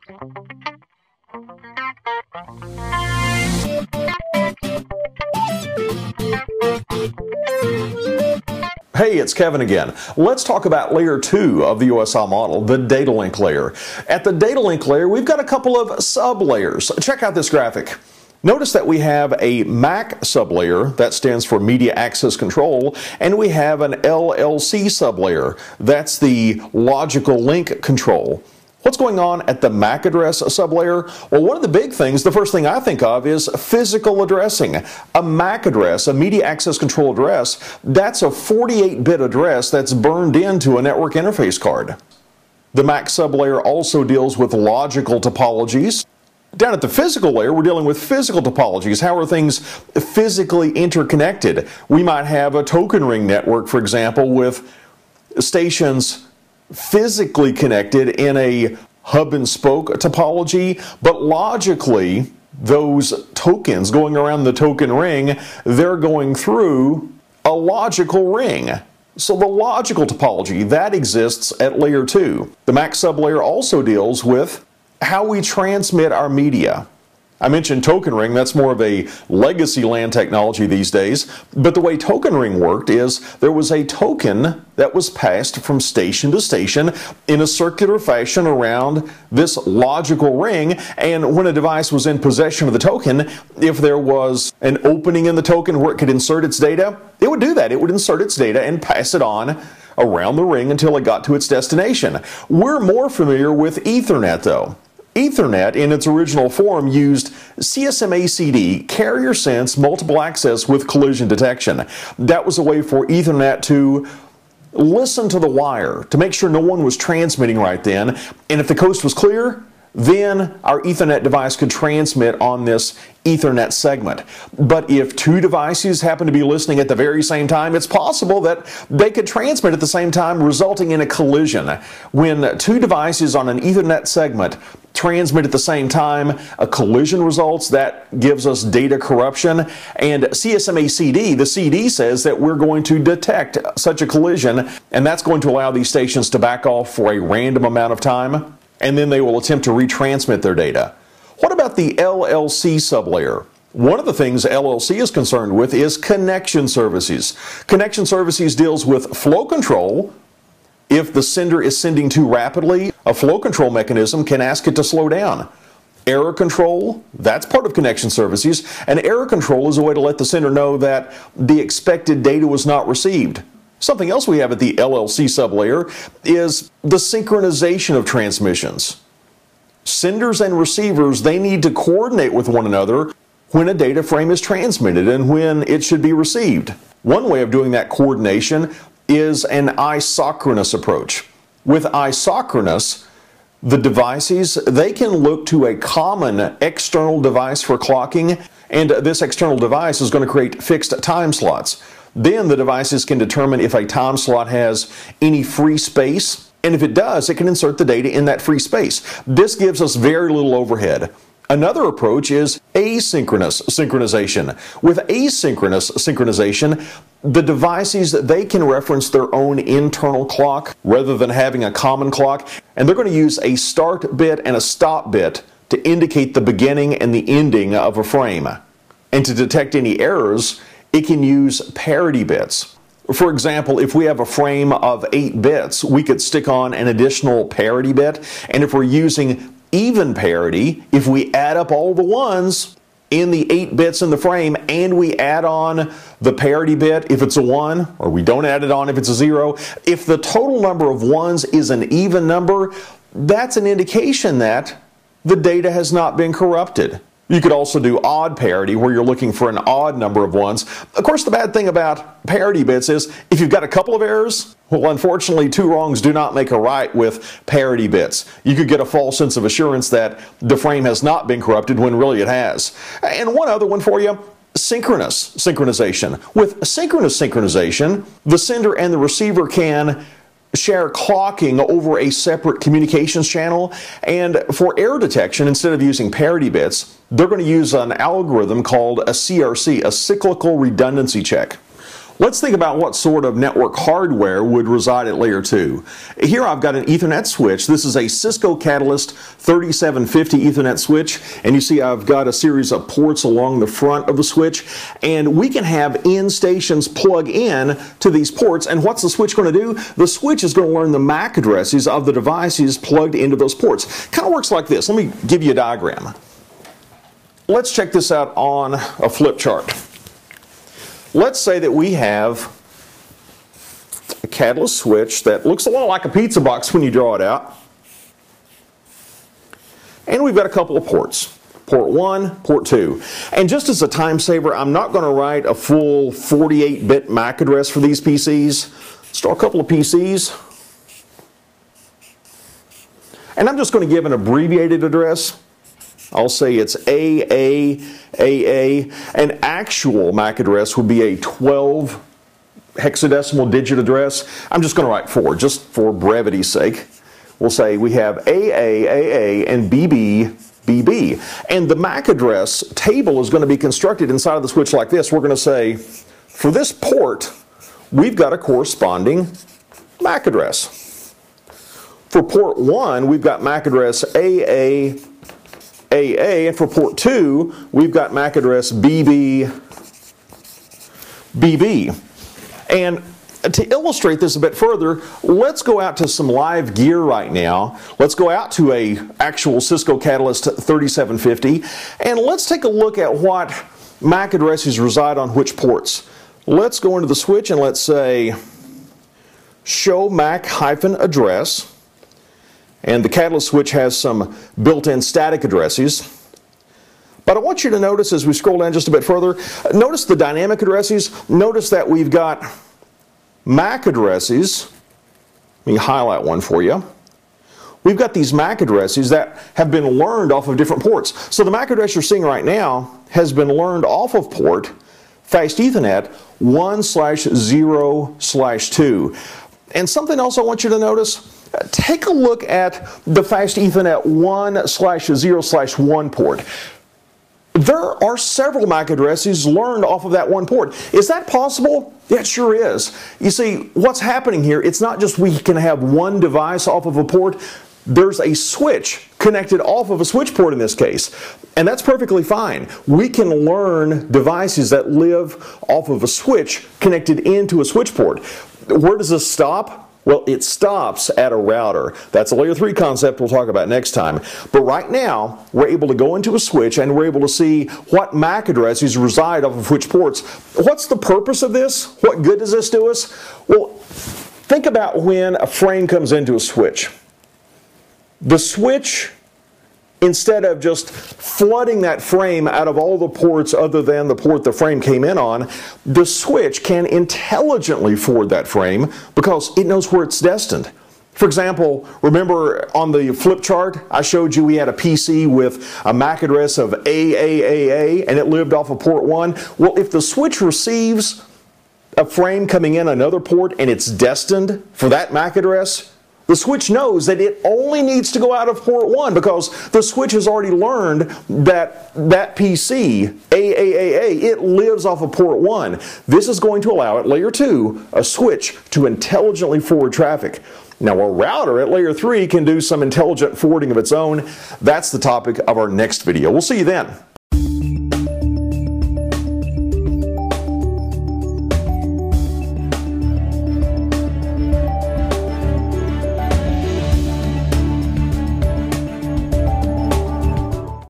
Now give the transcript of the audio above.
Hey, it's Kevin again. Let's talk about layer 2 of the USI model, the data link layer. At the data link layer, we've got a couple of sub-layers. Check out this graphic. Notice that we have a MAC sublayer, that stands for Media Access Control, and we have an LLC sublayer, that's the Logical Link Control. What's going on at the MAC address sublayer? Well, one of the big things, the first thing I think of is physical addressing. A MAC address, a Media Access Control address, that's a 48-bit address that's burned into a network interface card. The MAC sublayer also deals with logical topologies. Down at the physical layer, we're dealing with physical topologies. How are things physically interconnected? We might have a token ring network, for example, with stations physically connected in a hub and spoke topology, but logically, those tokens going around the token ring, they're going through a logical ring. So the logical topology, that exists at layer 2. The MAC sublayer also deals with how we transmit our media. I mentioned token ring, that's more of a legacy LAN technology these days, but the way token ring worked is there was a token that was passed from station to station in a circular fashion around this logical ring, and when a device was in possession of the token, if there was an opening in the token where it could insert its data, it would do that. It would insert its data and pass it on around the ring until it got to its destination. We're more familiar with Ethernet though. Ethernet, in its original form, used CSMA-CD, carrier sense multiple access with collision detection. That was a way for Ethernet to listen to the wire, to make sure no one was transmitting right then, and if the coast was clear, then our Ethernet device could transmit on this Ethernet segment. But if two devices happen to be listening at the very same time, it's possible that they could transmit at the same time, resulting in a collision. When two devices on an Ethernet segment transmit at the same time, a collision results. That gives us data corruption. And CSMA-CD, the CD says that we're going to detect such a collision, and that's going to allow these stations to back off for a random amount of time, and then they will attempt to retransmit their data. What about the LLC sublayer? One of the things LLC is concerned with is connection services. Connection services deals with flow control. If the sender is sending too rapidly, a flow control mechanism can ask it to slow down. Error control, that's part of connection services, and error control is a way to let the sender know that the expected data was not received. Something else we have at the LLC sublayer is the synchronization of transmissions. Senders and receivers, they need to coordinate with one another when a data frame is transmitted and when it should be received. One way of doing that coordination is an isocronous approach. With isocronous, the devices, they can look to a common external device for clocking, and this external device is going to create fixed time slots. Then the devices can determine if a time slot has any free space, and if it does, it can insert the data in that free space. This gives us very little overhead. Another approach is asynchronous synchronization. With asynchronous synchronization, the devices, they can reference their own internal clock rather than having a common clock, and they're going to use a start bit and a stop bit to indicate the beginning and the ending of a frame. And to detect any errors, it can use parity bits. For example, if we have a frame of 8 bits, we could stick on an additional parity bit, and if we're using even parity, if we add up all the ones in the 8 bits in the frame and we add on the parity bit if it's a 1, or we don't add it on if it's a 0, if the total number of ones is an even number, that's an indication that the data has not been corrupted. You could also do odd parity, where you're looking for an odd number of ones. Of course, the bad thing about parity bits is if you've got a couple of errors, well, unfortunately, 2 wrongs do not make a right with parity bits. You could get a false sense of assurance that the frame has not been corrupted when really it has. And one other one for you, synchronous synchronization. With synchronous synchronization, the sender and the receiver can share clocking over a separate communications channel, and for error detection, instead of using parity bits, they're going to use an algorithm called a CRC, a cyclical redundancy check. Let's think about what sort of network hardware would reside at layer 2. Here I've got an Ethernet switch. This is a Cisco Catalyst 3750 Ethernet switch, and you see I've got a series of ports along the front of the switch, and we can have end stations plug in to these ports. And what's the switch going to do? The switch is going to learn the MAC addresses of the devices plugged into those ports. Kind of works like this. Let me give you a diagram. Let's check this out on a flip chart. Let's say that we have a Catalyst switch that looks a lot like a pizza box when you draw it out. And we've got a couple of ports. Port 1, port 2. And just as a time saver, I'm not going to write a full 48-bit MAC address for these PCs. Let's draw a couple of PCs. And I'm just going to give an abbreviated address. I'll say it's AAAA. An actual MAC address would be a 12 hexadecimal digit address. I'm just going to write 4, just for brevity's sake. We'll say we have AAAA and BB. And the MAC address table is going to be constructed inside of the switch like this. We're going to say, for this port, we've got a corresponding MAC address. For port 1, we've got MAC address AA, and for port 2, we've got MAC address BB. And to illustrate this a bit further, let's go out to some live gear right now. Let's go out to a actual Cisco Catalyst 3750, and let's take a look at what MAC addresses reside on which ports. Let's go into the switch and let's say show MAC-address. And the Catalyst switch has some built-in static addresses. But I want you to notice as we scroll down just a bit further, notice the dynamic addresses. Notice that we've got MAC addresses. Let me highlight one for you. We've got these MAC addresses that have been learned off of different ports. So the MAC address you're seeing right now has been learned off of port Fast Ethernet 1/0/2. And something else I want you to notice, take a look at the Fast Ethernet 1/0/1 port. There are several MAC addresses learned off of that one port. Is that possible? Yeah, it sure is. You see, what's happening here, it's not just we can have one device off of a port. There's a switch connected off of a switch port in this case. And that's perfectly fine. We can learn devices that live off of a switch connected into a switch port. Where does this stop? Well, it stops at a router. That's a layer 3 concept we'll talk about next time. But right now, we're able to go into a switch and we're able to see what MAC addresses reside off of which ports. What's the purpose of this? What good does this do us? Well, think about when a frame comes into a switch. The switch, instead of just flooding that frame out of all the ports other than the port the frame came in on, the switch can intelligently forward that frame because it knows where it's destined. For example, remember on the flip chart, I showed you we had a PC with a MAC address of AAAA and it lived off of port 1. Well, if the switch receives a frame coming in another port and it's destined for that MAC address, the switch knows that it only needs to go out of port 1 because the switch has already learned that that PC, AAAA, it lives off of port 1. This is going to allow at layer 2 a switch to intelligently forward traffic. Now a router at layer 3 can do some intelligent forwarding of its own. That's the topic of our next video. We'll see you then.